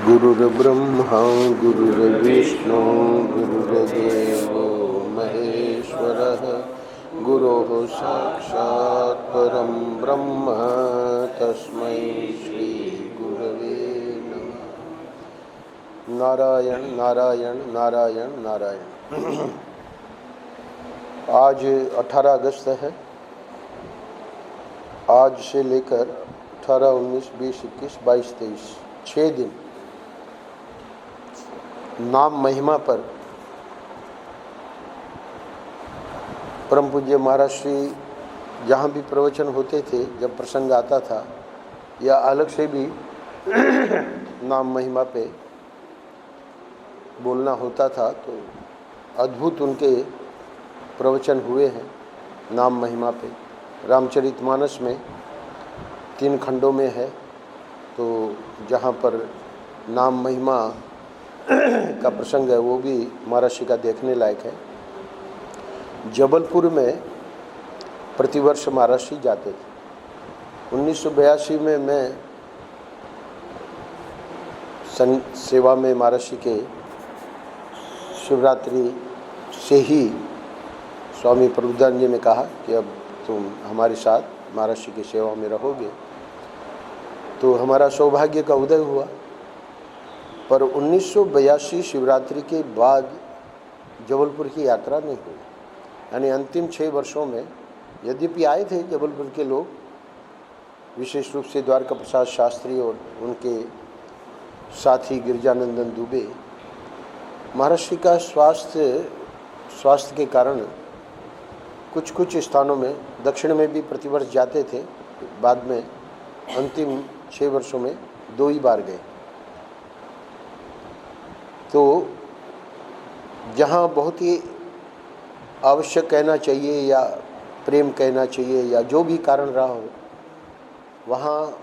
गुरुर्ब्रह्मा गुरुर्विष्णु गुरुर्देवो महेश्वरः गुरोः साक्षात् परं ब्रह्म तस्मै श्री गुरवे नमः। नारायण नारायण नारायण नारायण। आज 18 अगस्त है। आज से लेकर 18, 19, 20, 21, 22, 23 6 दिन नाम महिमा पर परम पूज्य महाराज श्री जहाँ भी प्रवचन होते थे, जब प्रसंग आता था या अलग से भी नाम महिमा पे बोलना होता था, तो अद्भुत उनके प्रवचन हुए हैं नाम महिमा पे। रामचरितमानस में 3 खंडों में है, तो जहाँ पर नाम महिमा का प्रसंग है वो भी महाराज का देखने लायक है। जबलपुर में प्रतिवर्ष महाराज जाते थे। 1982 में मैं सेवा में महाराज के शिवरात्रि से ही स्वामी प्रभुदान जी ने कहा कि अब तुम हमारे साथ महाराज की सेवा में रहोगे, तो हमारा सौभाग्य का उदय हुआ। पर 1982 शिवरात्रि के बाद जबलपुर की यात्रा नहीं हुई। यानी अंतिम 6 वर्षों में यद्यपि आए थे जबलपुर के लोग, विशेष रूप से द्वारका प्रसाद शास्त्री और उनके साथी गिरिजानंदन दुबे। महाराज का स्वास्थ्य के कारण कुछ स्थानों में, दक्षिण में भी प्रतिवर्ष जाते थे, बाद में अंतिम 6 वर्षों में 2 ही बार गए। तो जहाँ बहुत ही आवश्यक कहना चाहिए या प्रेम कहना चाहिए या जो भी कारण रहा हो, वहाँ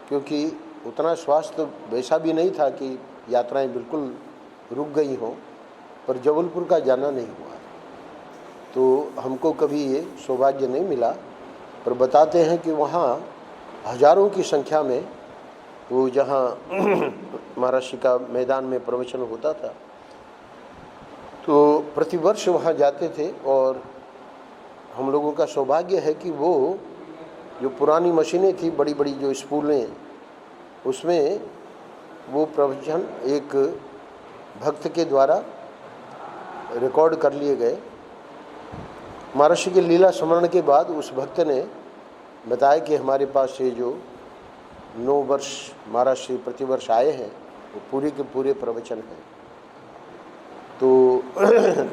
क्योंकि उतना स्वास्थ्य वैसा भी नहीं था कि यात्राएं बिल्कुल रुक गई हों, पर जबलपुर का जाना नहीं हुआ। तो हमको कभी ये सौभाग्य नहीं मिला। पर बताते हैं कि वहाँ हजारों की संख्या में वो जहाँ महाराज का मैदान में प्रवचन होता था, तो प्रतिवर्ष वहाँ जाते थे। और हम लोगों का सौभाग्य है कि वो जो पुरानी मशीनें थी, बड़ी बड़ी जो स्पूलें, उसमें वो प्रवचन एक भक्त के द्वारा रिकॉर्ड कर लिए गए। महाराज के लीला स्मरण के बाद उस भक्त ने बताया कि हमारे पास ये जो 9 वर्ष महाराज श्री प्रतिवर्ष आए हैं, वो पूरे के पूरे प्रवचन हैं। तो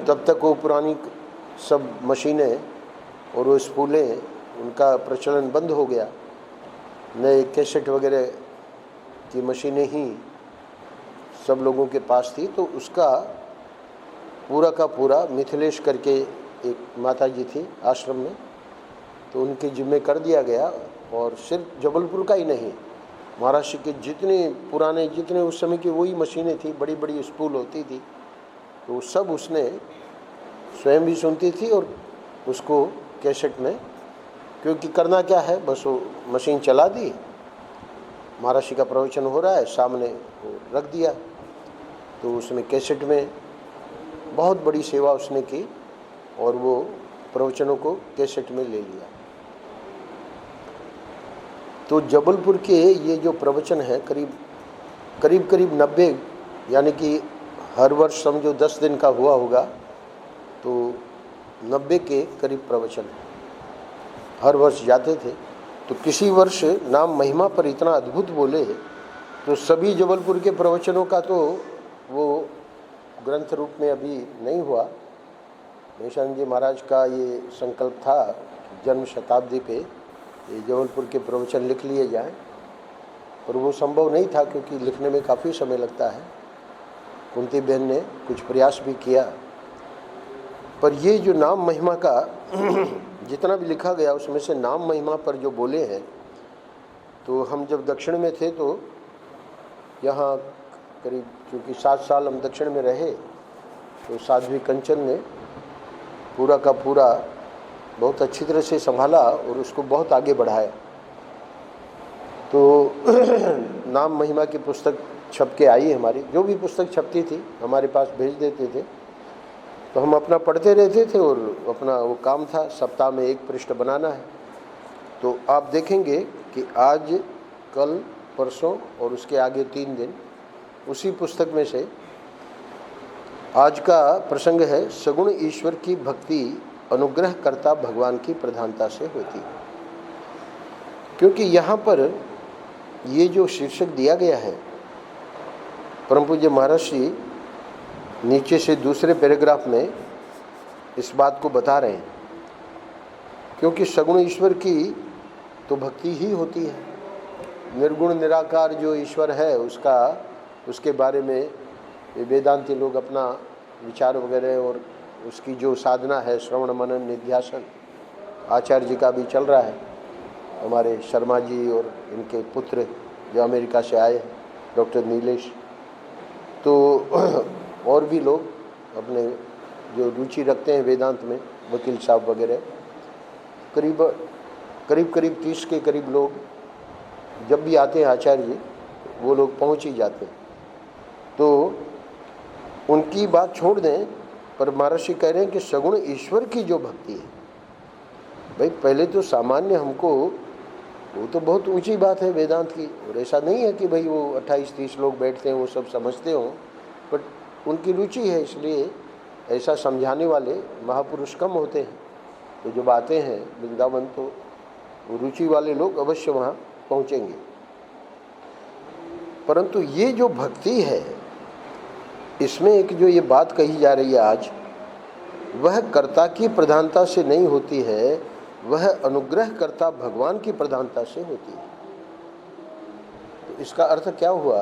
तब तक वो पुरानी सब मशीनें और वो स्पूलें, उनका प्रचलन बंद हो गया। नए कैसेट वगैरह की मशीनें ही सब लोगों के पास थी। तो उसका पूरा का पूरा मिथिलेश करके एक माता जी थी आश्रम में, तो उनके जिम्मे कर दिया गया। और सिर्फ जबलपुर का ही नहीं, महाराष्ट्र के जितने उस समय की वही मशीनें थी, बड़ी बड़ी स्पूल होती थी, तो सब उसने स्वयं भी सुनती थी और उसको कैसेट में, क्योंकि करना क्या है, बस वो मशीन चला दी, महाराष्ट्र का प्रवचन हो रहा है, सामने वो रख दिया। तो उसने कैसेट में बहुत बड़ी सेवा उसने की और वो प्रवचनों को कैसेट में ले लिया। तो जबलपुर के ये जो प्रवचन है करीब 90, यानी कि हर वर्ष समझो 10 दिन का हुआ होगा, तो 90 के करीब प्रवचन हर वर्ष जाते थे। तो किसी वर्ष नाम महिमा पर इतना अद्भुत बोले, तो सभी जबलपुर के प्रवचनों का तो वो ग्रंथ रूप में अभी नहीं हुआ। निशानंद जी महाराज का ये संकल्प था जन्म शताब्दी पे ये जबलपुर के प्रवचन लिख लिए जाएं, पर वो संभव नहीं था क्योंकि लिखने में काफ़ी समय लगता है। कुंती बहन ने कुछ प्रयास भी किया, पर ये जो नाम महिमा का जितना भी लिखा गया, उसमें से नाम महिमा पर जो बोले हैं, तो हम जब दक्षिण में थे तो यहाँ करीब, क्योंकि 7 साल हम दक्षिण में रहे, तो साध्वी कंचन ने पूरा का पूरा बहुत अच्छी तरह से संभाला और उसको बहुत आगे बढ़ाया। तो नाम महिमा की पुस्तक छप के आई हमारी, जो भी पुस्तक छपती थी हमारे पास भेज देते थे, तो हम अपना पढ़ते रहते थे और अपना वो काम था, सप्ताह में 1 पृष्ठ बनाना है। तो आप देखेंगे कि आज, कल, परसों और उसके आगे 3 दिन उसी पुस्तक में से आज का प्रसंग है, सगुण ईश्वर की भक्ति अनुग्रहकर्ता भगवान की प्रधानता से होती है। क्योंकि यहाँ पर ये जो शीर्षक दिया गया है, परम पूज्य महाराज जी नीचे से दूसरे पैराग्राफ में इस बात को बता रहे हैं, क्योंकि सगुण ईश्वर की तो भक्ति ही होती है। निर्गुण निराकार जो ईश्वर है उसके बारे में वेदांती लोग अपना विचार वगैरह और उसकी जो साधना है, श्रवण मनन निध्यासन, आचार्य जी का भी चल रहा है, हमारे शर्मा जी और इनके पुत्र जो अमेरिका से आए हैं, डॉक्टर नीलेश, तो और भी लोग अपने जो रुचि रखते हैं वेदांत में, वकील साहब वगैरह, करीब 30 के करीब लोग जब भी आते हैं आचार्य जी, वो लोग पहुंच ही जाते हैं। तो उनकी बात छोड़ दें, पर महर्षि कह रहे हैं कि सगुण ईश्वर की जो भक्ति है, भाई पहले तो सामान्य हमको, वो तो बहुत ऊंची बात है वेदांत की, और ऐसा नहीं है कि भाई वो 28-30 लोग बैठते हैं वो सब समझते हों, बट उनकी रुचि है, इसलिए ऐसा समझाने वाले महापुरुष कम होते हैं। तो जब आते हैं वृंदावन तो वो रुचि वाले लोग अवश्य वहाँ पहुँचेंगे। परंतु ये जो भक्ति है, इसमें एक जो ये बात कही जा रही है आज, वह कर्ता की प्रधानता से नहीं होती है, वह अनुग्रहकर्ता भगवान की प्रधानता से होती है। तो इसका अर्थ क्या हुआ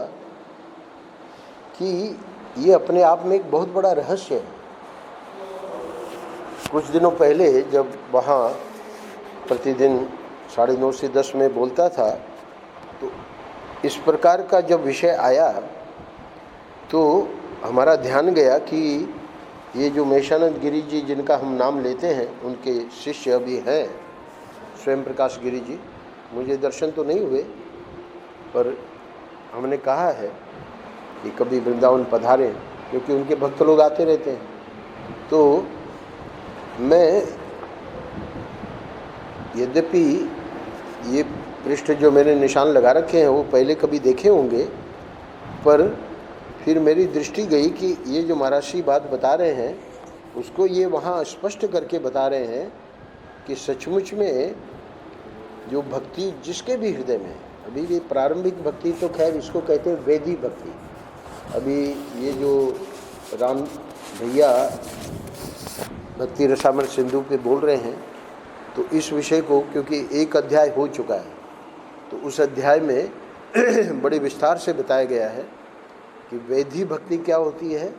कि ये अपने आप में एक बहुत बड़ा रहस्य है। कुछ दिनों पहले जब वहाँ प्रतिदिन 9:30 से 10 में बोलता था, तो इस प्रकार का जब विषय आया तो हमारा ध्यान गया कि ये जो मेशानंद गिरी जी जिनका हम नाम लेते हैं, उनके शिष्य अभी हैं स्वयं प्रकाश गिरी जी, मुझे दर्शन तो नहीं हुए, पर हमने कहा है कि कभी वृंदावन पधारें, क्योंकि उनके भक्त लोग आते रहते हैं। तो मैं, यद्यपि ये पृष्ठ जो मैंने निशान लगा रखे हैं वो पहले कभी देखे होंगे, पर फिर मेरी दृष्टि गई कि ये जो महाराष्ट्री बात बता रहे हैं उसको ये वहाँ स्पष्ट करके बता रहे हैं कि सचमुच में जो भक्ति जिसके भी हृदय में, अभी ये प्रारंभिक भक्ति तो खैर इसको कहते हैं वेदी भक्ति। अभी ये जो राम भैया भक्ति रसामृत सिंधु पे बोल रहे हैं, तो इस विषय को, क्योंकि एक अध्याय हो चुका है, तो उस अध्याय में बड़े विस्तार से बताया गया है कि वेदी भक्ति क्या होती है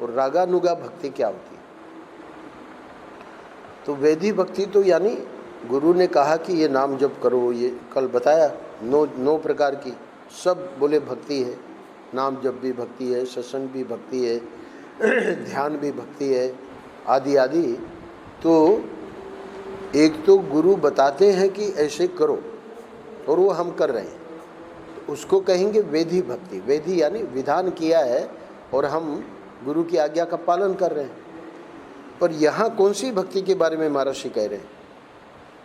और रागानुगा भक्ति क्या होती है। तो वेदी भक्ति तो यानी गुरु ने कहा कि ये नाम जप करो, ये कल बताया 9 प्रकार की, सब बोले भक्ति है, नाम जप भी भक्ति है, सत्संग भी भक्ति है, ध्यान भी भक्ति है, आदि आदि। तो एक तो गुरु बताते हैं कि ऐसे करो और वो हम कर रहे हैं, तो उसको कहेंगे वेदी भक्ति। वेदी यानी विधान किया है और हम गुरु की आज्ञा का पालन कर रहे हैं। पर यहाँ कौन सी भक्ति के बारे में महर्षि कह रहे हैं?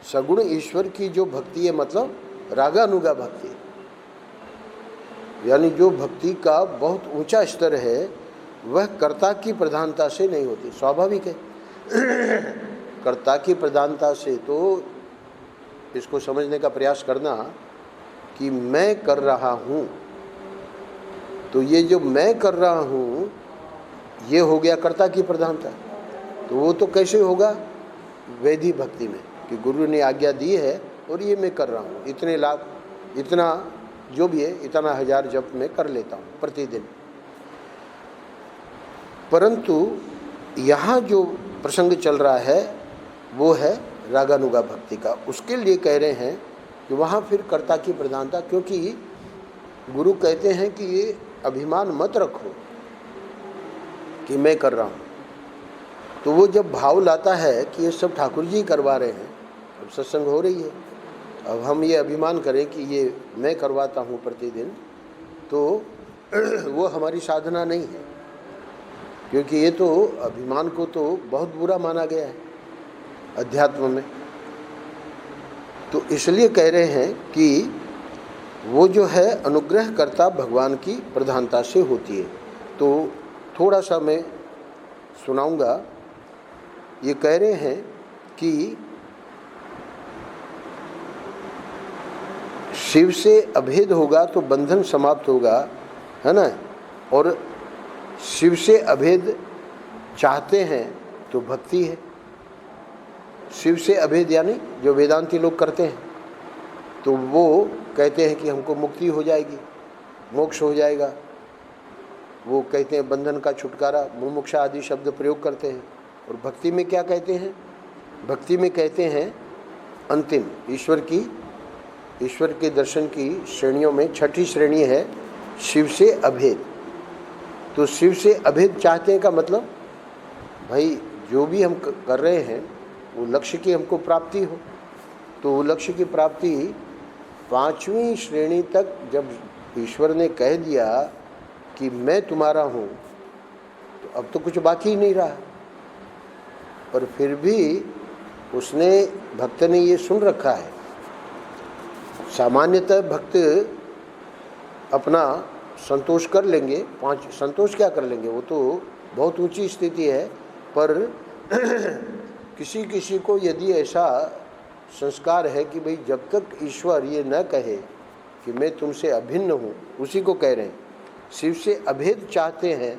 सगुण ईश्वर की जो भक्ति है, मतलब रागानुगा भक्ति, यानी जो भक्ति का बहुत ऊंचा स्तर है, वह कर्ता की प्रधानता से नहीं होती। स्वाभाविक है, कर्ता की प्रधानता से तो इसको समझने का प्रयास करना कि मैं कर रहा हूँ, तो ये जो मैं कर रहा हूँ ये हो गया कर्ता की प्रधानता। तो वो तो कैसे होगा? वेदी भक्ति में, कि गुरु ने आज्ञा दी है और ये मैं कर रहा हूँ, इतने लाख, इतना जो भी है, इतना 1000 जप मैं कर लेता हूँ प्रतिदिन। परंतु यहाँ जो प्रसंग चल रहा है वो है रागानुगा भक्ति का। उसके लिए कह रहे हैं कि वहाँ फिर कर्ता की प्रधानता, क्योंकि गुरु कहते हैं कि ये अभिमान मत रखो कि मैं कर रहा हूँ। तो वो जब भाव लाता है कि ये सब ठाकुर जी करवा रहे हैं, अब सत्संग हो रही है, अब हम ये अभिमान करें कि ये मैं करवाता हूँ प्रतिदिन, तो वो हमारी साधना नहीं है, क्योंकि ये तो अभिमान को तो बहुत बुरा माना गया है अध्यात्म में। तो इसलिए कह रहे हैं कि वो जो है अनुग्रह करता भगवान की प्रधानता से होती है। तो थोड़ा सा मैं सुनाऊंगा। ये कह रहे हैं कि शिव से अभेद होगा तो बंधन समाप्त होगा, है ना। और शिव से अभेद चाहते हैं तो भक्ति है। शिव से अभेद यानी जो वेदांती लोग करते हैं, तो वो कहते हैं कि हमको मुक्ति हो जाएगी, मोक्ष हो जाएगा। वो कहते हैं बंधन का छुटकारा, मुमुक्षा आदि शब्द प्रयोग करते हैं। और भक्ति में क्या कहते हैं? भक्ति में कहते हैं अंतिम ईश्वर के दर्शन की श्रेणियों में छठी श्रेणी है शिव से अभेद। तो शिव से अभेद चाहते हैं का मतलब भाई जो भी हम कर रहे हैं वो लक्ष्य की हमको प्राप्ति हो। तो वो लक्ष्य की प्राप्ति 5वीं श्रेणी तक जब ईश्वर ने कह दिया कि मैं तुम्हारा हूँ, तो अब तो कुछ बाकी ही नहीं रहा। पर फिर भी उसने, भक्त ने ये सुन रखा है। सामान्यतः भक्त अपना संतोष कर लेंगे, संतोष क्या कर लेंगे, वो तो बहुत ऊंची स्थिति है। पर किसी किसी को यदि ऐसा संस्कार है कि भाई जब तक ईश्वर ये न कहे कि मैं तुमसे अभिन्न हूँ, उसी को कह रहे हैं शिव से अभेद चाहते हैं,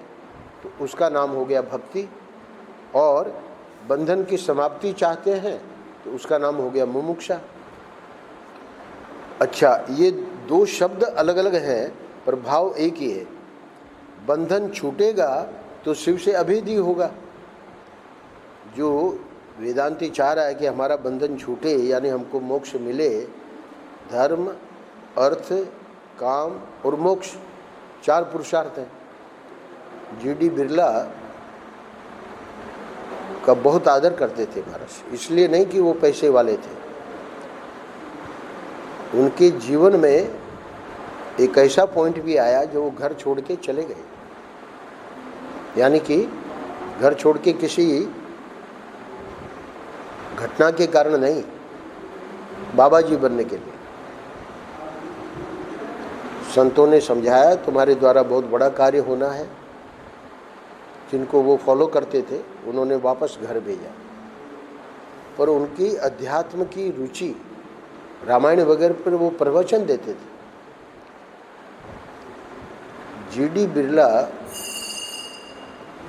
तो उसका नाम हो गया भक्ति। और बंधन की समाप्ति चाहते हैं तो उसका नाम हो गया मुमुक्षा। अच्छा, ये 2 शब्द अलग अलग हैं पर भाव एक ही है। बंधन छूटेगा तो शिव से अभेद ही होगा। जो वेदांती चाह रहा है कि हमारा बंधन छूटे यानी हमको मोक्ष मिले, धर्म अर्थ काम और मोक्ष 4 पुरुषार्थ हैं। जीडी बिरला का बहुत आदर करते थे महाराज, इसलिए नहीं कि वो पैसे वाले थे। उनके जीवन में एक ऐसा पॉइंट भी आया जो वो घर छोड़ के चले गए, यानी कि घर छोड़ के किसी घटना के कारण नहीं, बाबा जी बनने के लिए। संतों ने समझाया तुम्हारे द्वारा बहुत बड़ा कार्य होना है। जिनको वो फॉलो करते थे उन्होंने वापस घर भेजा। पर उनकी अध्यात्म की रुचि, रामायण वगैरह पर वो प्रवचन देते थे। जीडी बिरला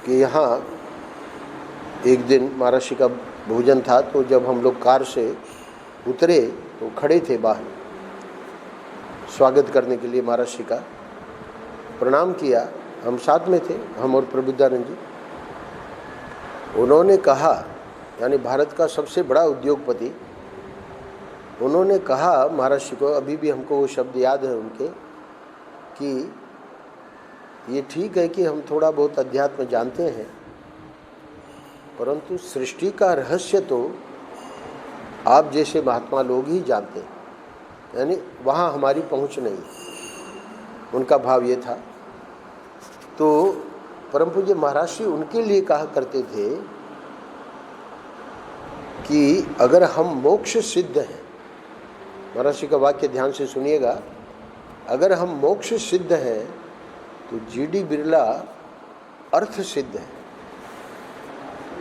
के यहाँ एक दिन महर्षि का भोजन था, तो जब हम लोग कार से उतरे तो खड़े थे बाहर, स्वागत करने के लिए महर्षि का प्रणाम किया। हम साथ में थे, हम और प्रबुद्धानंद जी। उन्होंने कहा, यानी भारत का सबसे बड़ा उद्योगपति, उन्होंने कहा महर्षि को, अभी भी हमको वो शब्द याद है उनके, कि ये ठीक है कि हम थोड़ा बहुत अध्यात्म जानते हैं, परंतु सृष्टि का रहस्य तो आप जैसे महात्मा लोग ही जानते हैं, यानी वहाँ हमारी पहुँच नहीं। उनका भाव ये था। तो परम पूज्य महाराज जी उनके लिए कहा करते थे कि अगर हम मोक्ष सिद्ध हैं, महाराज जी का वाक्य ध्यान से सुनिएगा, अगर हम मोक्ष सिद्ध हैं तो जीडी बिरला अर्थ सिद्ध है।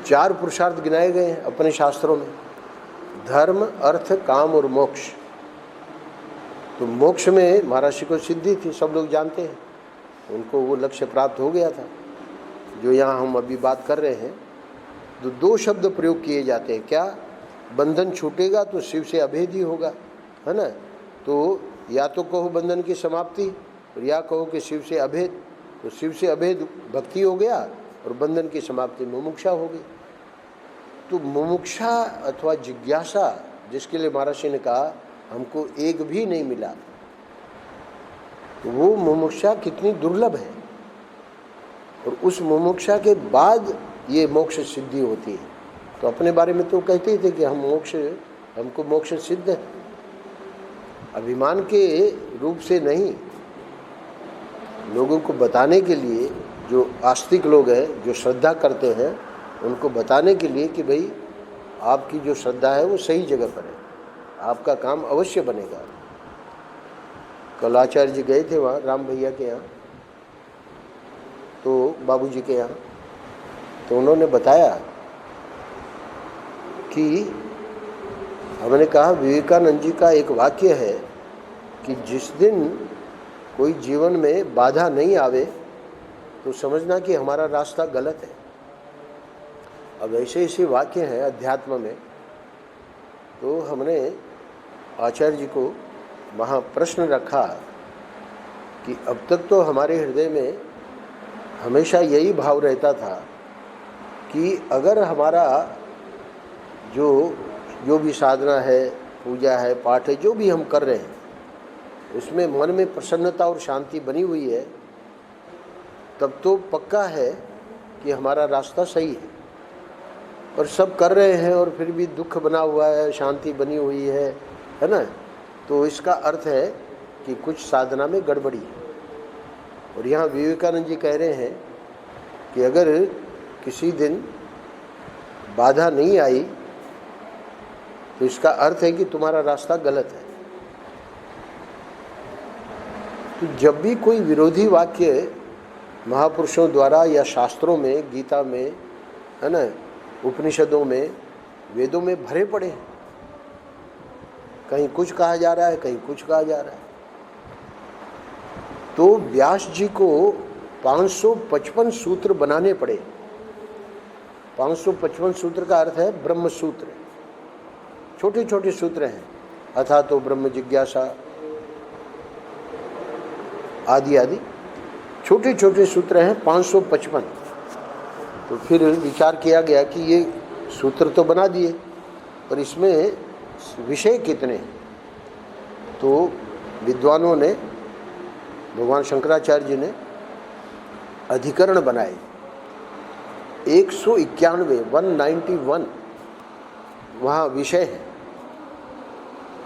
4 पुरुषार्थ गिनाए गए हैं अपने शास्त्रों में, धर्म अर्थ काम और मोक्ष। तो मोक्ष में महर्षि को सिद्धि थी, सब लोग जानते हैं, उनको वो लक्ष्य प्राप्त हो गया था जो यहाँ हम अभी बात कर रहे हैं। तो 2 शब्द प्रयोग किए जाते हैं, क्या? बंधन छूटेगा तो शिव से अभेद ही होगा, है ना। तो या तो कहो बंधन की समाप्ति, और या कहो कि शिव से अभेद। तो शिव से अभेद भक्ति हो गया और बंधन की समाप्ति मुमुक्षा हो गई। तो मुमुक्षा अथवा जिज्ञासा, जिसके लिए महर्षि ने कहा हमको एक भी नहीं मिला, तो वो मुमुक्षा कितनी दुर्लभ है। और उस मुमुक्षा के बाद ये मोक्ष सिद्धि होती है। तो अपने बारे में तो कहते ही थे कि हमको मोक्ष सिद्ध है, अभिमान के रूप से नहीं, लोगों को बताने के लिए, जो आस्तिक लोग हैं, जो श्रद्धा करते हैं, उनको बताने के लिए कि भाई आपकी जो श्रद्धा है वो सही जगह पर है, आपका काम अवश्य बनेगा। कल आचार्य जी गए थे वहाँ राम भैया के यहाँ, तो बाबूजी के यहाँ, तो उन्होंने बताया कि हमने कहा विवेकानंद जी का एक वाक्य है कि जिस दिन कोई जीवन में बाधा नहीं आवे तो समझना कि हमारा रास्ता गलत है। अब ऐसे ऐसे वाक्य हैं अध्यात्म में। तो हमने आचार्य जी को वहाँ प्रश्न रखा कि अब तक तो हमारे हृदय में हमेशा यही भाव रहता था कि अगर हमारा जो भी साधना है, पूजा है, पाठ है, जो भी हम कर रहे हैं, उसमें मन में प्रसन्नता और शांति बनी हुई है, तब तो पक्का है कि हमारा रास्ता सही है। और सब कर रहे हैं और फिर भी दुख बना हुआ है, शांति बनी हुई है ना, तो इसका अर्थ है कि कुछ साधना में गड़बड़ी है। और यहाँ विवेकानंद जी कह रहे हैं कि अगर किसी दिन बाधा नहीं आई तो इसका अर्थ है कि तुम्हारा रास्ता गलत है। तो जब भी कोई विरोधी वाक्य महापुरुषों द्वारा या शास्त्रों में, गीता में, है ना, उपनिषदों में, वेदों में भरे पड़े हैं, कहीं कुछ कहा जा रहा है, कहीं कुछ कहा जा रहा है, तो व्यास जी को 555 सूत्र बनाने पड़े। 555 सूत्र का अर्थ है ब्रह्म सूत्र, छोटे छोटे सूत्र हैं, अथा तो ब्रह्म जिज्ञासा आदि आदि छोटे छोटे सूत्र हैं 555। तो फिर विचार किया गया कि ये सूत्र तो बना दिए पर इसमें विषय कितने हैं। तो विद्वानों ने, भगवान शंकराचार्य जी ने अधिकरण बनाए 191 वहाँ विषय है।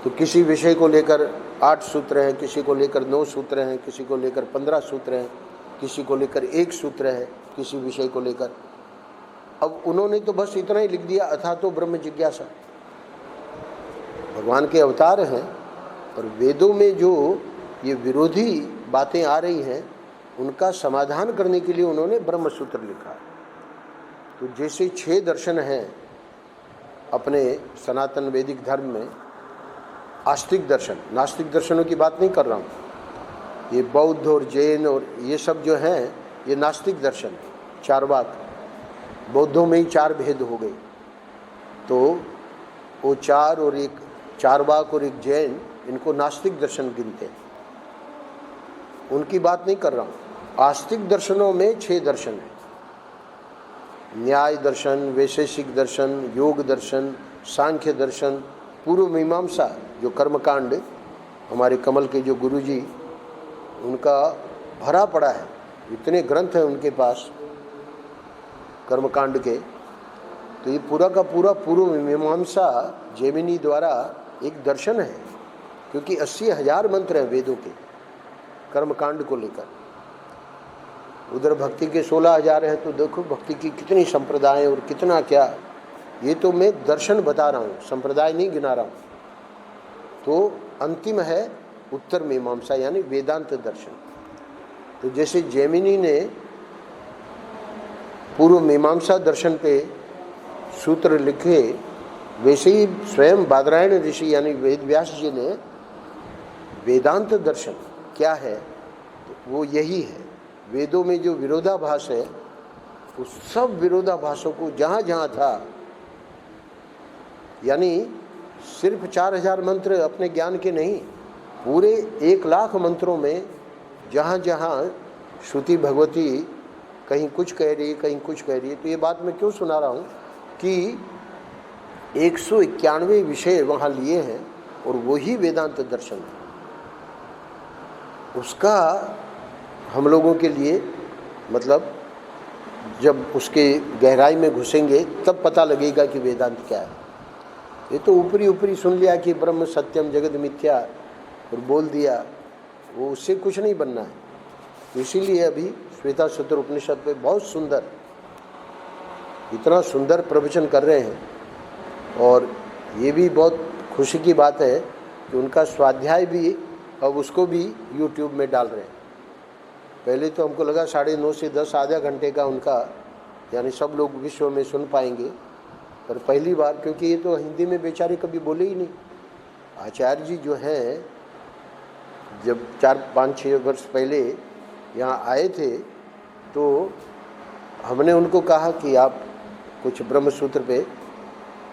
तो किसी विषय को लेकर 8 सूत्र हैं, किसी को लेकर 9 सूत्र हैं, किसी को लेकर 15 सूत्र हैं, किसी को लेकर 1 सूत्र है, किसी विषय को लेकर। अब उन्होंने तो बस इतना ही लिख दिया, अथा तो ब्रह्म जिज्ञासा। भगवान के अवतार हैं, और वेदों में जो ये विरोधी बातें आ रही हैं उनका समाधान करने के लिए उन्होंने ब्रह्म सूत्र लिखा। तो जैसे 6 दर्शन हैं अपने सनातन वैदिक धर्म में, आस्तिक दर्शन, नास्तिक दर्शनों की बात नहीं कर रहा हूँ, ये बौद्ध और जैन और ये सब जो हैं ये नास्तिक दर्शन है। चारवाक, बौद्धों में ही 4 भेद हो गए, तो वो 4 और एक चारवाक और एक जैन, इनको नास्तिक दर्शन गिनते हैं, उनकी बात नहीं कर रहा हूँ। आस्तिक दर्शनों में 6 दर्शन हैं, न्याय दर्शन, वैशेषिक दर्शन, योग दर्शन, सांख्य दर्शन, पूर्व मीमांसा जो कर्मकांड, हमारे कमल के जो गुरुजी, उनका भरा पड़ा है, इतने ग्रंथ हैं उनके पास कर्मकांड के। तो ये पूरा का पूरा पूर्व मीमांसा जैमिनी द्वारा एक दर्शन है, क्योंकि 80,000 मंत्र हैं वेदों के कर्मकांड को लेकर। उधर भक्ति के 16,000 हैं, तो देखो भक्ति की कितनी संप्रदाय और कितना क्या। ये तो मैं दर्शन बता रहा हूँ, संप्रदाय नहीं गिना रहा हूँ। तो अंतिम है उत्तर मीमांसा यानी वेदांत दर्शन। तो जैसे जैमिनी ने पूर्व मीमांसा दर्शन पे सूत्र लिखे, वैसे ही स्वयं बादरायण ऋषि यानी वेद व्यास जी ने वेदांत दर्शन क्या है, तो वो यही है। वेदों में जो विरोधाभास है, उस सब विरोधाभासों को जहाँ जहाँ था, यानी सिर्फ 4,000 मंत्र अपने ज्ञान के नहीं, पूरे 1,00,000 मंत्रों में जहाँ जहाँ श्रुति भगवती कहीं कुछ कह रही है, कहीं कुछ कह रही है। तो ये बात मैं क्यों सुना रहा हूँ कि 191 विषय वहाँ लिए हैं और वही वेदांत दर्शन है। उसका हम लोगों के लिए मतलब जब उसके गहराई में घुसेंगे तब पता लगेगा कि वेदांत क्या है। ये तो ऊपरी ऊपरी सुन लिया कि ब्रह्म सत्यम जगत मिथ्या, और बोल दिया, वो उससे कुछ नहीं बनना है। तो इसीलिए अभी श्वेता सूत्र उपनिषद पे बहुत सुंदर, इतना सुंदर प्रवचन कर रहे हैं। और ये भी बहुत खुशी की बात है कि उनका स्वाध्याय भी अब उसको भी YouTube में डाल रहे हैं। पहले तो हमको लगा 9:30 से 10 आधा घंटे का उनका, यानी सब लोग विश्व में सुन पाएंगे, पर पहली बार, क्योंकि ये तो हिंदी में बेचारे कभी बोले ही नहीं। आचार्य जी जो हैं, जब 4-5-6 वर्ष पहले यहाँ आए थे तो हमने उनको कहा कि आप कुछ ब्रह्म सूत्र पे,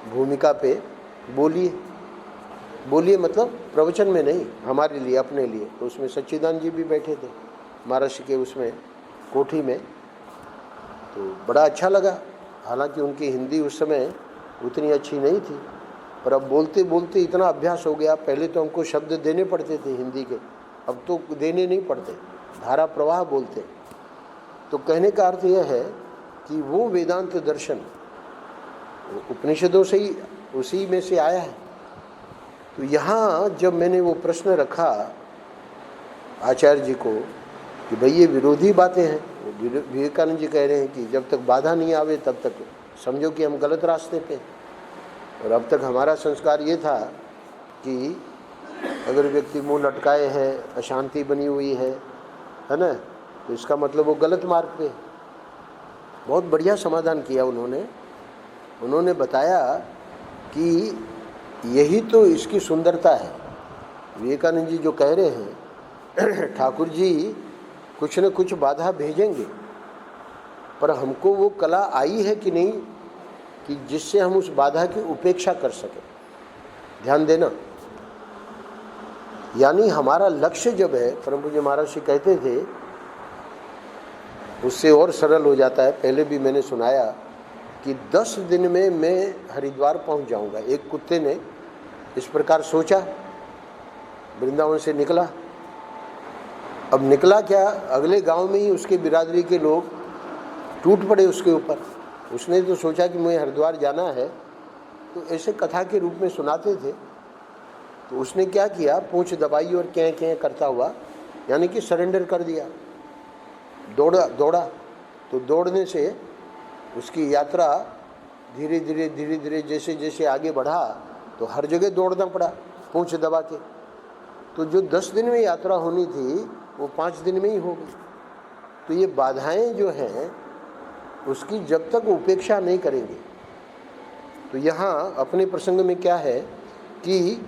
भूमिका पे बोलिए, मतलब प्रवचन में नहीं, हमारे लिए, अपने लिए। तो उसमें सच्चिदानंद जी भी बैठे थे महाराष्ट्र के उसमें कोठी में, तो बड़ा अच्छा लगा। हालांकि उनकी हिंदी उस समय उतनी अच्छी नहीं थी, पर अब बोलते बोलते इतना अभ्यास हो गया। पहले तो हमको शब्द देने पड़ते थे हिंदी के, अब तो देने नहीं पड़ते, धारा प्रवाह बोलते। तो कहने का अर्थ यह है कि वो वेदांत दर्शन उपनिषदों से ही, उसी में से आया है। तो यहाँ जब मैंने वो प्रश्न रखा आचार्य जी को कि भाई ये विरोधी बातें हैं, विवेकानंद जी कह रहे हैं कि जब तक बाधा नहीं आवे तब तक समझो कि हम गलत रास्ते पे। और अब तक हमारा संस्कार ये था कि अगर व्यक्ति मुंह लटकाए है, अशांति बनी हुई है ना, तो इसका मतलब वो गलत मार्ग पे। बहुत बढ़िया समाधान किया उन्होंने बताया कि यही तो इसकी सुंदरता है। विवेकानंद जी जो कह रहे हैं, ठाकुर जी कुछ न कुछ बाधा भेजेंगे, पर हमको वो कला आई है कि नहीं कि जिससे हम उस बाधा की उपेक्षा कर सकें। ध्यान देना, यानी हमारा लक्ष्य जब है, परम पूज्य महाराज जी कहते थे, उससे और सरल हो जाता है। पहले भी मैंने सुनाया कि 10 दिन में मैं हरिद्वार पहुंच जाऊंगा। एक कुत्ते ने इस प्रकार सोचा, वृंदावन से निकला। अब निकला क्या, अगले गांव में ही उसके बिरादरी के लोग टूट पड़े उसके ऊपर। उसने तो सोचा कि मुझे हरिद्वार जाना है, तो ऐसे कथा के रूप में सुनाते थे। तो उसने क्या किया, पूंछ दबाई और क्या करता हुआ, यानी कि सरेंडर कर दिया। दौड़ा तो दौड़ने से उसकी यात्रा धीरे धीरे जैसे जैसे आगे बढ़ा तो हर जगह दौड़ना पड़ा पूंछ दबा के। तो जो 10 दिन में यात्रा होनी थी वो 5 दिन में ही हो गई। तो ये बाधाएं जो हैं उसकी जब तक उपेक्षा नहीं करेंगे, तो यहाँ अपने प्रसंग में क्या है कि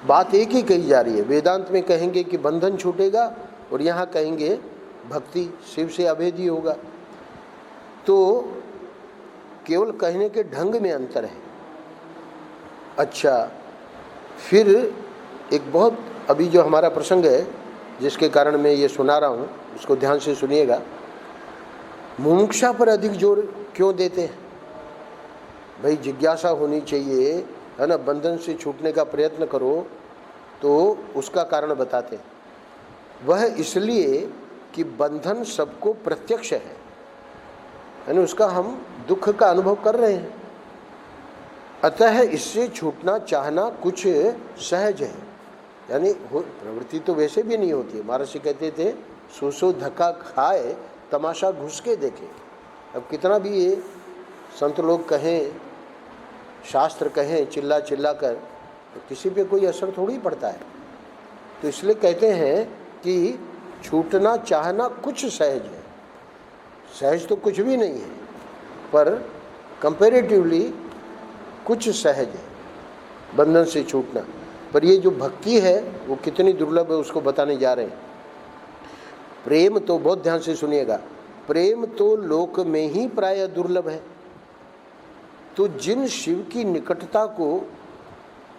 बात एक ही कही जा रही है। वेदांत में कहेंगे कि बंधन छूटेगा और यहाँ कहेंगे भक्ति शिव से अभेदी होगा। तो केवल कहने के ढंग में अंतर है। अच्छा, फिर एक बहुत, अभी जो हमारा प्रसंग है जिसके कारण मैं ये सुना रहा हूँ उसको ध्यान से सुनिएगा। मुमुक्षा पर अधिक जोर क्यों देते हैं? भाई जिज्ञासा होनी चाहिए, है ना, बंधन से छूटने का प्रयत्न करो, तो उसका कारण बताते हैं। वह इसलिए कि बंधन सबको प्रत्यक्ष है, यानी उसका हम दुख का अनुभव कर रहे हैं। अतः इससे छूटना चाहना कुछ सहज है, यानी प्रवृत्ति तो वैसे भी नहीं होती है। महर्षि कहते थे, सो धक्का खाए तमाशा घुस के देखे। अब कितना भी ये संत लोग कहें, शास्त्र कहें चिल्ला कर, तो किसी पे कोई असर थोड़ी पड़ता है। तो इसलिए कहते हैं कि छूटना चाहना कुछ सहज है। सहज तो कुछ भी नहीं है, पर कंपैरेटिवली कुछ सहज है बंधन से छूटना। पर ये जो भक्ति है वो कितनी दुर्लभ है उसको बताने जा रहे हैं। प्रेम तो, बहुत ध्यान से सुनिएगा, प्रेम तो लोक में ही प्राय दुर्लभ है। तो जिन शिव की निकटता को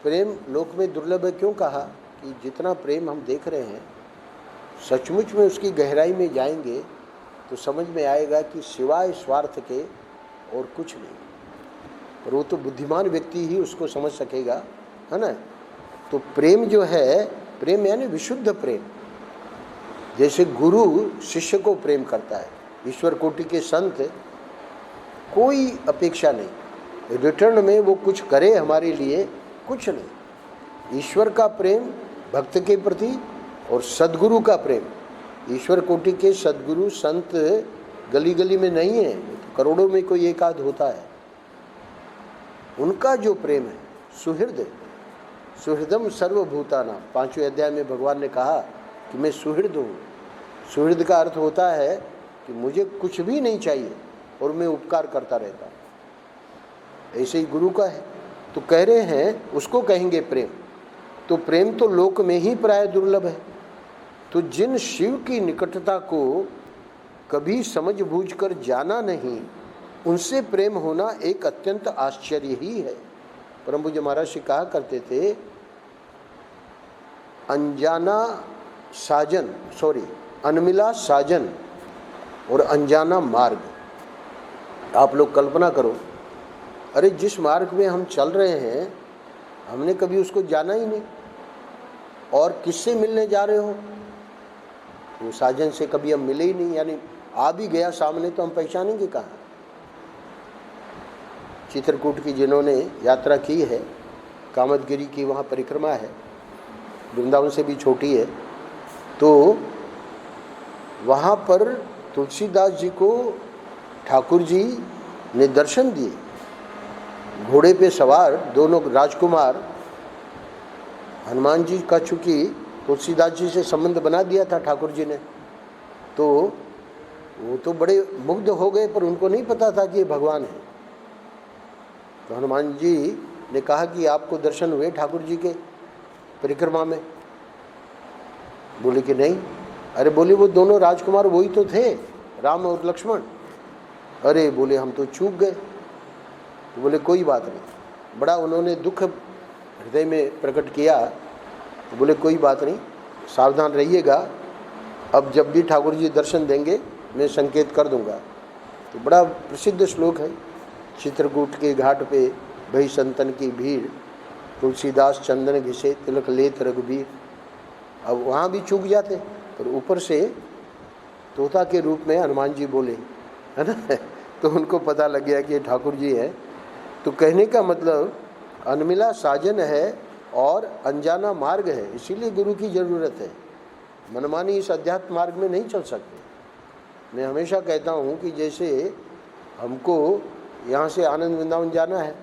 प्रेम लोक में दुर्लभ है, क्यों कहा कि जितना प्रेम हम देख रहे हैं, सचमुच में उसकी गहराई में जाएंगे तो समझ में आएगा कि सिवाय स्वार्थ के और कुछ नहीं। और वो तो बुद्धिमान व्यक्ति ही उसको समझ सकेगा, है ना। तो प्रेम जो है, प्रेम यानी विशुद्ध प्रेम। जैसे गुरु शिष्य को प्रेम करता है, ईश्वर कोटि के संत कोई अपेक्षा नहीं, रिटर्न में वो कुछ करे हमारे लिए, कुछ नहीं। ईश्वर का प्रेम भक्त के प्रति और सद्गुरु का प्रेम। ईश्वर कोटि के सद्गुरु संत गली गली में नहीं है, करोड़ों में कोई एक आध होता है। उनका जो प्रेम है, सुहृद, सुहृदम सर्वभूताना, 5वें अध्याय में भगवान ने कहा कि मैं सुहृद हूँ। सुहृद का अर्थ होता है कि मुझे कुछ भी नहीं चाहिए और मैं उपकार करता रहता हूँ। ऐसे ही गुरु का है। तो कह रहे हैं उसको कहेंगे प्रेम। तो प्रेम तो लोक में ही प्राय दुर्लभ है। तो जिन शिव की निकटता को कभी समझ बूझ कर जाना नहीं, उनसे प्रेम होना एक अत्यंत आश्चर्य ही है। परम पूज्य महाराज जी कहा करते थे, अनमिला साजन और अनजाना मार्ग। आप लोग कल्पना करो, अरे जिस मार्ग में हम चल रहे हैं हमने कभी उसको जाना ही नहीं, और किससे मिलने जा रहे हो? वो साजन से कभी हम मिले ही नहीं, यानी आ भी गया सामने तो हम पहचानेंगे कहाँ? चित्रकूट की जिन्होंने यात्रा की है, कामदगिरी की वहाँ परिक्रमा है, वृंदावन से भी छोटी है, तो वहाँ पर तुलसीदास जी को ठाकुर जी ने दर्शन दिए। घोड़े पे सवार दोनों राजकुमार, हनुमान जी का चूँकि तुलसीदास जी से संबंध बना दिया था ठाकुर जी ने, तो वो तो बड़े मुग्ध हो गए, पर उनको नहीं पता था कि ये भगवान है। तो हनुमान जी ने कहा कि आपको दर्शन हुए ठाकुर जी के परिक्रमा में? बोले कि नहीं। अरे बोले वो दोनों राजकुमार वही तो थे, राम और लक्ष्मण। अरे बोले हम तो चूक गए। तो बोले कोई बात नहीं। बड़ा उन्होंने दुख हृदय में प्रकट किया। तो बोले कोई बात नहीं, सावधान रहिएगा, अब जब भी ठाकुर जी दर्शन देंगे मैं संकेत कर दूंगा। तो बड़ा प्रसिद्ध श्लोक है, चित्रकूट के घाट पे भई संतन की भीड़, तुलसीदास चंदन घिसे तिलक लेत रघुबीर। अब वहाँ भी चूक जाते, पर ऊपर से तोता के रूप में हनुमान जी बोले, है ना। तो उनको पता लग गया कि ये ठाकुर जी है। तो कहने का मतलब अनमिला साजन है और अनजाना मार्ग है, इसीलिए गुरु की ज़रूरत है। मनमानी इस अध्यात्म मार्ग में नहीं चल सकते। मैं हमेशा कहता हूँ कि जैसे हमको यहाँ से आनंद वृंदावन जाना है,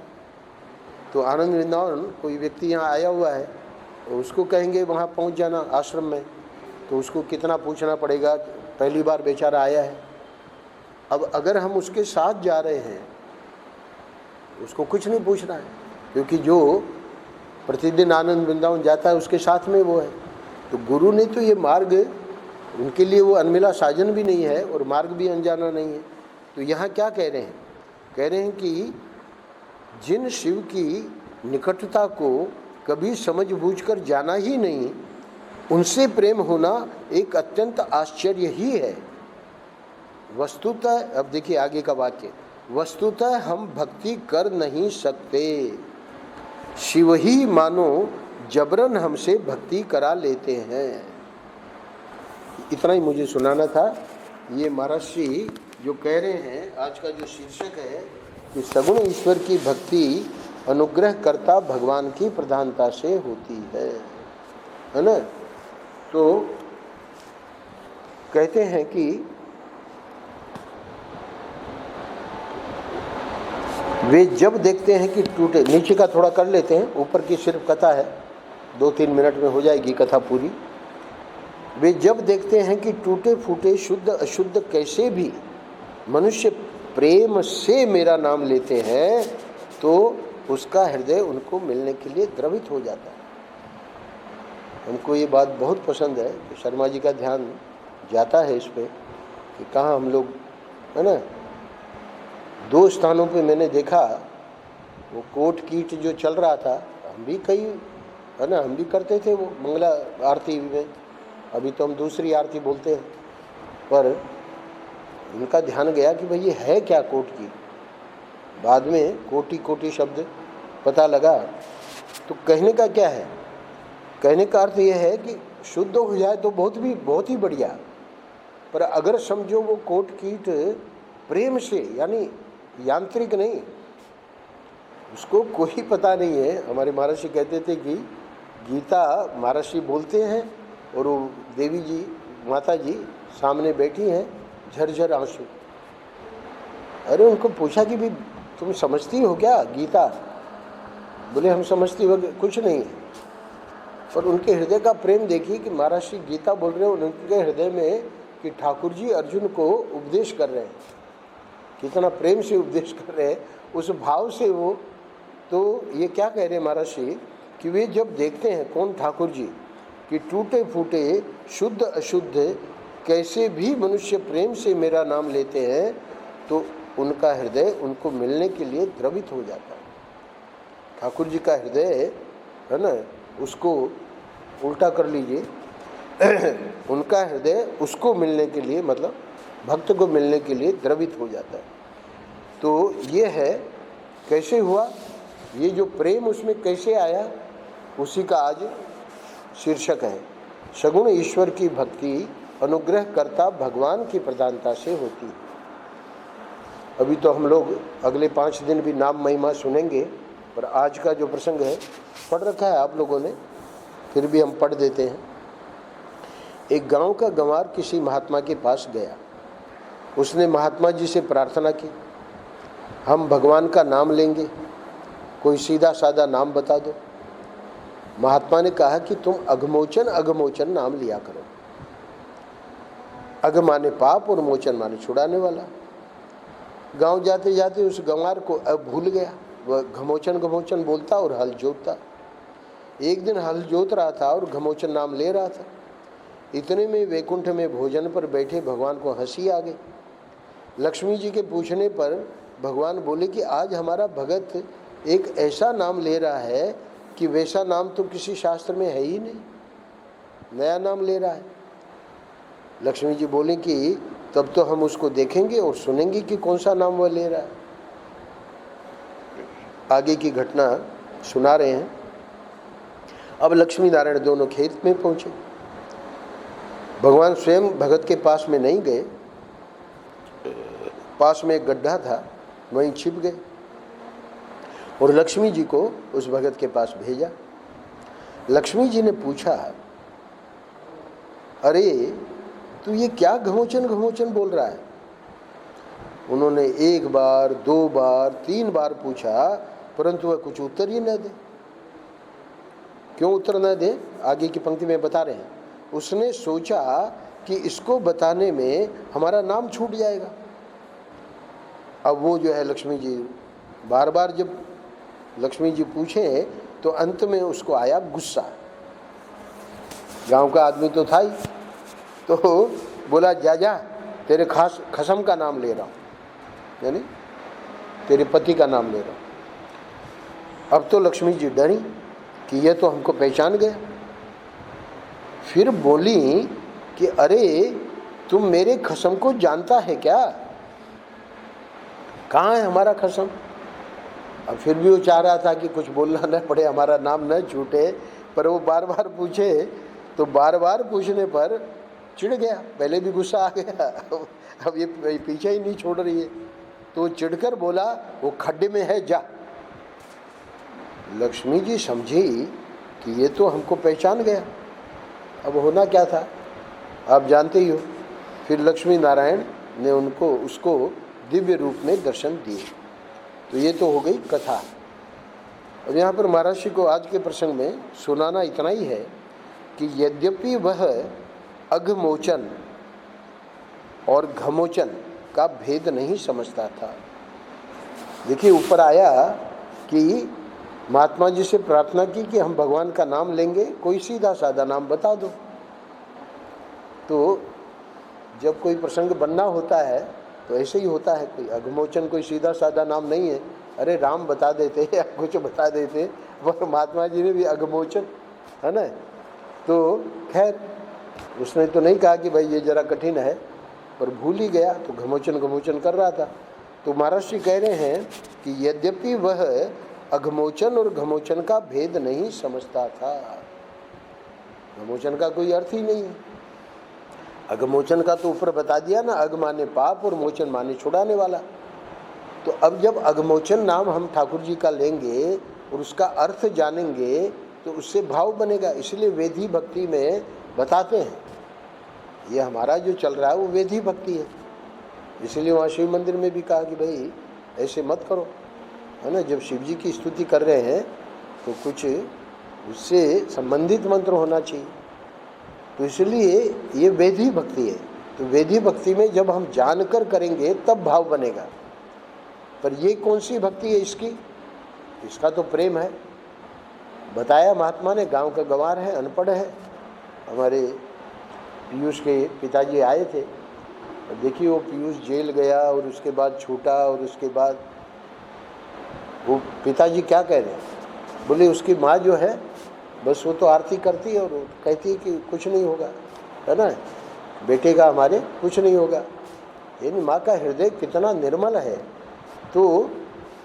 तो आनंद वृंदावन कोई व्यक्ति यहाँ आया हुआ है, तो उसको कहेंगे वहाँ पहुँच जाना आश्रम में, तो उसको कितना पूछना पड़ेगा, पहली बार बेचारा आया है। अब अगर हम उसके साथ जा रहे हैं, उसको कुछ नहीं पूछना है, क्योंकि जो प्रतिदिन आनंद वृंदावन जाता है उसके साथ में वो है। तो गुरु ने तो ये मार्ग, उनके लिए वो अनमिला साजन भी नहीं है और मार्ग भी अनजाना नहीं है। तो यहाँ क्या कह रहे हैं? कह रहे हैं कि जिन शिव की निकटता को कभी समझ बूझकर जाना ही नहीं, उनसे प्रेम होना एक अत्यंत आश्चर्य ही है। वस्तुतः, अब देखिए आगे का वाक्य, वस्तुतः हम भक्ति कर नहीं सकते, शिव ही मानो जबरन हमसे भक्ति करा लेते हैं। इतना ही मुझे सुनाना था। ये महाराज जी जो कह रहे हैं, आज का जो शीर्षक है कि सगुण ईश्वर की भक्ति अनुग्रह करता भगवान की प्रधानता से होती है ना। तो कहते हैं कि वे जब देखते हैं कि टूटे, नीचे का थोड़ा कर लेते हैं, ऊपर की सिर्फ कथा है, 2-3 मिनट में हो जाएगी कथा पूरी। वे जब देखते हैं कि टूटे फूटे शुद्ध अशुद्ध कैसे भी मनुष्य प्रेम से मेरा नाम लेते हैं, तो उसका हृदय उनको मिलने के लिए द्रवित हो जाता है। हमको ये बात बहुत पसंद है कि शर्मा जी का ध्यान जाता है इस पर कि कहाँ हम लोग, है ना। 2 स्थानों पे मैंने देखा, वो कोट कीट जो चल रहा था, हम भी कई, है ना, हम भी करते थे वो मंगला आरती में। अभी तो हम दूसरी आरती बोलते हैं, पर इनका ध्यान गया कि भाई ये है क्या कोट की। बाद में कोटि कोटि शब्द पता लगा। तो कहने का क्या है? कहने का अर्थ ये है कि शुद्ध हो जाए तो बहुत ही बढ़िया, पर अगर समझो वो कोट कीट प्रेम से, यानी यांत्रिक नहीं, उसको कोई पता नहीं है। हमारे महाराज जी कहते थे कि गीता महर्षि बोलते हैं और वो देवी जी, माता जी सामने बैठी हैं, झरझर आंसू। अरे उनको पूछा कि भी तुम समझती हो क्या गीता? बोले हम समझती हो कुछ नहीं है। पर उनके हृदय का प्रेम देखिए कि महर्षि गीता बोल रहे हो उनके हृदय में कि ठाकुर जी अर्जुन को उपदेश कर रहे हैं, कितना प्रेम से उपदेश कर रहे हैं, उस भाव से वो। तो ये क्या कह रहे हैं महर्षि कि वे जब देखते हैं, कौन? ठाकुर जी, कि टूटे फूटे शुद्ध अशुद्ध कैसे भी मनुष्य प्रेम से मेरा नाम लेते हैं, तो उनका हृदय उनको मिलने के लिए द्रवित हो जाता है। ठाकुर जी का हृदय है ना, उसको उल्टा कर लीजिए उनका हृदय उसको मिलने के लिए, मतलब भक्त को मिलने के लिए द्रवित हो जाता है। तो ये है कैसे हुआ, ये जो प्रेम उसमें कैसे आया, उसी का आज शीर्षक है। सगुण ईश्वर की भक्ति अनुग्रह करता भगवान की प्रधानता से होती है। अभी तो हम लोग अगले 5 दिन भी नाम महिमा सुनेंगे, पर आज का जो प्रसंग है पढ़ रखा है आप लोगों ने, फिर भी हम पढ़ देते हैं। एक गांव का गंवार किसी महात्मा के पास गया। उसने महात्मा जी से प्रार्थना की, हम भगवान का नाम लेंगे, कोई सीधा साधा नाम बता दो। महात्मा ने कहा कि तुम अघमोचन अघमोचन नाम लिया करो। अघ माने पाप और मोचन माने छुड़ाने वाला। गांव जाते जाते उस गंवार को अब भूल गया, वह घमोचन घमोचन बोलता और हल जोतता। एक दिन हल जोत रहा था और घमोचन नाम ले रहा था। इतने में वैकुंठ में भोजन पर बैठे भगवान को हंसी आ गई। लक्ष्मी जी के पूछने पर भगवान बोले कि आज हमारा भगत एक ऐसा नाम ले रहा है कि वैसा नाम तो किसी शास्त्र में है ही नहीं, नया नाम ले रहा है। लक्ष्मी जी बोले कि तब तो हम उसको देखेंगे और सुनेंगे कि कौन सा नाम वह ले रहा है। आगे की घटना सुना रहे हैं। अब लक्ष्मी नारायण दोनों खेत में पहुंचे। भगवान स्वयं भगत के पास में नहीं गए, पास में एक गड्ढा था, वहीं छिप गए और लक्ष्मी जी को उस भगत के पास भेजा। लक्ष्मी जी ने पूछा, अरे तू ये क्या घमोचन घमोचन बोल रहा है? उन्होंने 1 बार 2 बार 3 बार पूछा, परंतु वह कुछ उत्तर ही न दे। क्यों उत्तर न दे, आगे की पंक्ति में बता रहे हैं। उसने सोचा कि इसको बताने में हमारा नाम छूट जाएगा। अब वो जो है लक्ष्मी जी बार बार जब लक्ष्मी जी पूछे तो अंत में उसको आया गुस्सा। गांव का आदमी तो था ही, तो बोला जा जा, तेरे खास खसम का नाम ले रहा हूँ, यानी तेरे पति का नाम ले रहा हूँ। अब तो लक्ष्मी जी डरी कि ये तो हमको पहचान गया। फिर बोली कि अरे तुम मेरे खसम को जानता है क्या? कहाँ है हमारा खसम? अब फिर भी वो चाह रहा था कि कुछ बोलना न पड़े, हमारा नाम न छूटे, पर वो बार बार पूछे तो बार बार पूछने पर चिढ़ गया। पहले भी गुस्सा आ गया, अब ये पीछे ही नहीं छोड़ रही है, तो चिढ़कर बोला वो खड्डे में है, जा। लक्ष्मी जी समझी कि ये तो हमको पहचान गया, अब होना क्या था आप जानते ही हो। फिर लक्ष्मी नारायण ने उसको दिव्य रूप में दर्शन दिए। तो ये तो हो गई कथा। अब यहाँ पर महर्षि को आज के प्रसंग में सुनाना इतना ही है कि यद्यपि वह अघमोचन और घमोचन का भेद नहीं समझता था। देखिए ऊपर आया कि महात्मा जी से प्रार्थना की कि हम भगवान का नाम लेंगे, कोई सीधा साधा नाम बता दो। तो जब कोई प्रसंग बनना होता है तो ऐसे ही होता है, कोई अघमोचन कोई सीधा साधा नाम नहीं है। अरे राम बता देते या कुछ बता देते, वह महात्मा जी ने भी अघमोचन, है ना। तो खैर उसने तो नहीं कहा कि भाई ये जरा कठिन है, पर भूल ही गया तो घमोचन घमोचन कर रहा था। तो महर्षि कह रहे हैं कि यद्यपि वह अघमोचन और घमोचन का भेद नहीं समझता था। घमोचन का कोई अर्थ ही नहीं है। अघमोचन का तो ऊपर बता दिया ना, अघ माने पाप और मोचन माने छुड़ाने वाला। तो अब जब अघमोचन नाम हम ठाकुर जी का लेंगे और उसका अर्थ जानेंगे तो उससे भाव बनेगा। इसलिए वेदी भक्ति में बताते हैं, ये हमारा जो चल रहा है वो वेदी भक्ति है। इसलिए वहाँ शिव मंदिर में भी कहा कि भाई ऐसे मत करो, है ना। जब शिव जी की स्तुति कर रहे हैं तो कुछ उससे संबंधित मंत्र होना चाहिए। तो इसलिए ये वेदी भक्ति है। तो वेदी भक्ति में जब हम जानकर करेंगे तब भाव बनेगा। पर ये कौन सी भक्ति है इसकी? इसका तो प्रेम है। बताया महात्मा ने, गांव का गंवार है, अनपढ़ है। हमारे पीयूष के पिताजी आए थे, और देखिए वो पीयूष जेल गया और उसके बाद छूटा, और उसके बाद वो पिताजी क्या कह रहे हैं, बोले उसकी माँ जो है बस वो तो आरती करती है और कहती है कि कुछ नहीं होगा, है ना, बेटे का हमारे कुछ नहीं होगा। यानी माँ का हृदय कितना निर्मल है। तो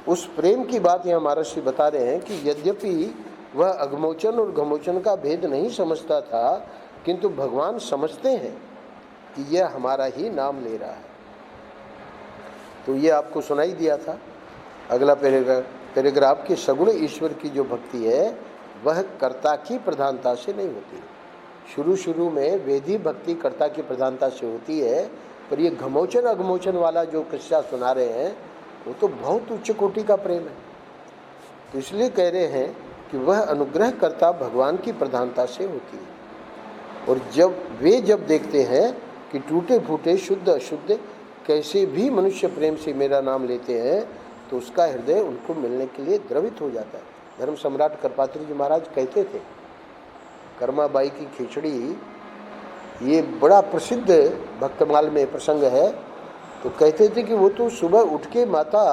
उस प्रेम की बात यहाँ महर्षि बता रहे हैं कि यद्यपि वह अगमोचन और घमोचन का भेद नहीं समझता था, किंतु भगवान समझते हैं कि यह हमारा ही नाम ले रहा है। तो ये आपको सुनाई दिया था। अगला पैराग्राफ कि सगुण ईश्वर की जो भक्ति है वह कर्ता की प्रधानता से नहीं होती। शुरू में वेदी भक्ति कर्ता की प्रधानता से होती है, पर ये घमोचन अघमोचन वाला जो किस्सा सुना रहे हैं वो तो बहुत उच्च कोटि का प्रेम है। तो इसलिए कह रहे हैं कि वह अनुग्रह कर्ता भगवान की प्रधानता से होती है। और जब देखते हैं कि टूटे फूटे शुद्ध अशुद्ध कैसे भी मनुष्य प्रेम से मेरा नाम लेते हैं, तो उसका हृदय उनको मिलने के लिए द्रवित हो जाता है। धर्म सम्राट करपात्री जी महाराज कहते थे, कर्माबाई की खिचड़ी, ये बड़ा प्रसिद्ध भक्तमाल में प्रसंग है। तो कहते थे कि वो तो सुबह उठ के माता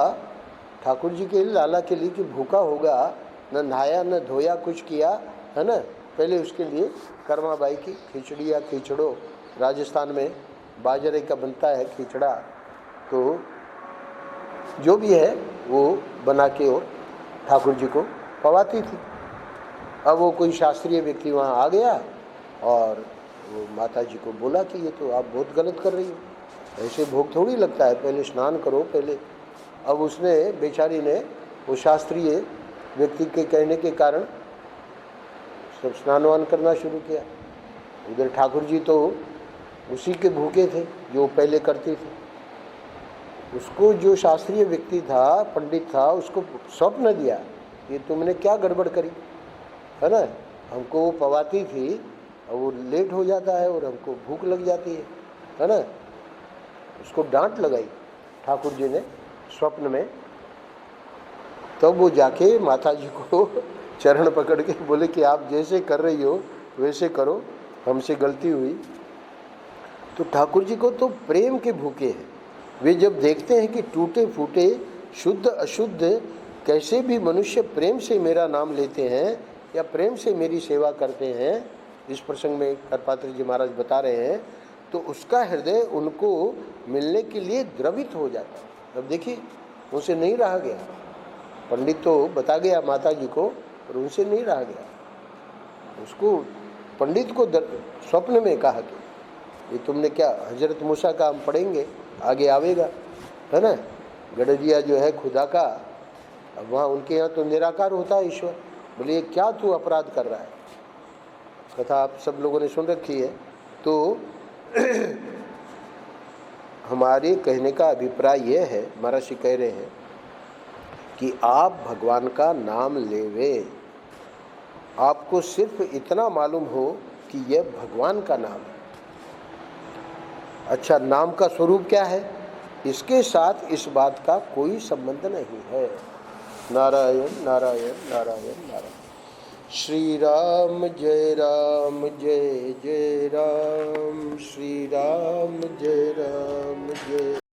ठाकुर जी के लाला के लिए कि भूखा होगा, न नहाया न धोया कुछ किया, है ना, पहले उसके लिए कर्माबाई की खिचड़ी या खिचड़ो, राजस्थान में बाजरे का बनता है खिचड़ा, तो जो भी है वो बना के और ठाकुर जी को पवाती थी। अब वो कोई शास्त्रीय व्यक्ति वहाँ आ गया और वो माता जी को बोला कि ये तो आप बहुत गलत कर रही हो, ऐसे भोग थोड़ी लगता है, पहले स्नान करो पहले। अब उसने बेचारी ने वो शास्त्रीय व्यक्ति के कहने के कारण सब स्नान वान करना शुरू किया। उधर ठाकुर जी तो उसी के भूखे थे जो पहले करते थे। उसको जो शास्त्रीय व्यक्ति था, पंडित था, उसको स्वप्न दिया, ये तुमने क्या गड़बड़ करी, है ना, हमको वो पवाती थी और वो लेट हो जाता है और हमको भूख लग जाती है ना। उसको डांट लगाई ठाकुर जी ने स्वप्न में। तब वो जाके माता जी को चरण पकड़ के बोले कि आप जैसे कर रही हो वैसे करो, हमसे गलती हुई। तो ठाकुर जी को तो प्रेम के भूखे हैं। वे जब देखते हैं कि टूटे फूटे शुद्ध अशुद्ध कैसे भी मनुष्य प्रेम से मेरा नाम लेते हैं या प्रेम से मेरी सेवा करते हैं, इस प्रसंग में करपात्री जी महाराज बता रहे हैं, तो उसका हृदय उनको मिलने के लिए द्रवित हो जाता है। अब देखिए उनसे नहीं रहा गया, पंडित तो बता गया माता जी को, पर उनसे नहीं रहा गया। उसको पंडित को स्वप्न में कहा कि ये तुमने क्या, हजरत मूसा का हम पढ़ेंगे आगे आवेगा, है ना, गडरिया जो है खुदा का, अब वहाँ उनके यहाँ तो निराकार होता है ईश्वर। बोले ये क्या तू अपराध कर रहा है, कथा आप सब लोगों ने सुन रखी है। तो हमारे कहने का अभिप्राय यह है, महर्षि कह रहे हैं कि आप भगवान का नाम लेवे, आपको सिर्फ इतना मालूम हो कि यह भगवान का नाम है। अच्छा, नाम का स्वरूप क्या है, इसके साथ इस बात का कोई संबंध नहीं है। नारायण नारायण नारायण नारायण। श्री राम जय जय राम, श्री राम जय जय